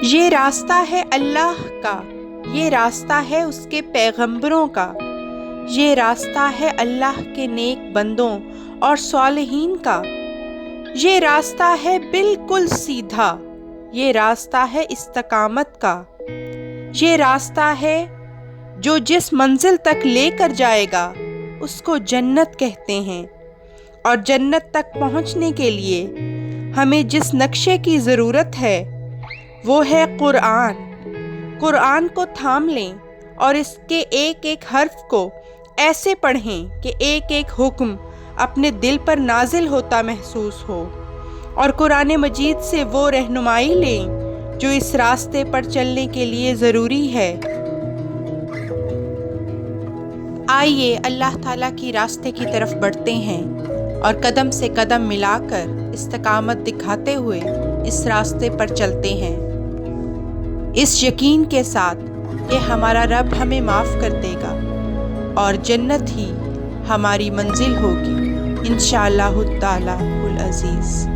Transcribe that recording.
یہ راستہ ہے اللہ کا، یہ راستہ ہے اس کے پیغمبروں کا، یہ راستہ ہے اللہ کے نیک بندوں اور صالحین کا، یہ راستہ ہے بالکل سیدھا، یہ راستہ ہے استقامت کا، یہ راستہ ہے جو جس منزل تک لے کر جائے گا اس کو جنت کہتے ہیں۔ اور جنت تک پہنچنے کے لیے ہمیں جس نقشے کی ضرورت ہے وہ ہے قرآن۔ قرآن کو تھام لیں اور اس کے ایک ایک حرف کو ایسے پڑھیں کہ ایک ایک حکم اپنے دل پر نازل ہوتا محسوس ہو، اور قرآن مجید سے وہ رہنمائی لیں جو اس راستے پر چلنے کے لیے ضروری ہے۔ آئیے اللہ تعالیٰ کی راستے کی طرف بڑھتے ہیں اور قدم سے قدم ملا کر استقامت دکھاتے ہوئے اس راستے پر چلتے ہیں، اس یقین کے ساتھ کہ ہمارا رب ہمیں معاف کر دے گا اور جنت ہی ہماری منزل ہوگی انشاءاللہ تعالی العزیز۔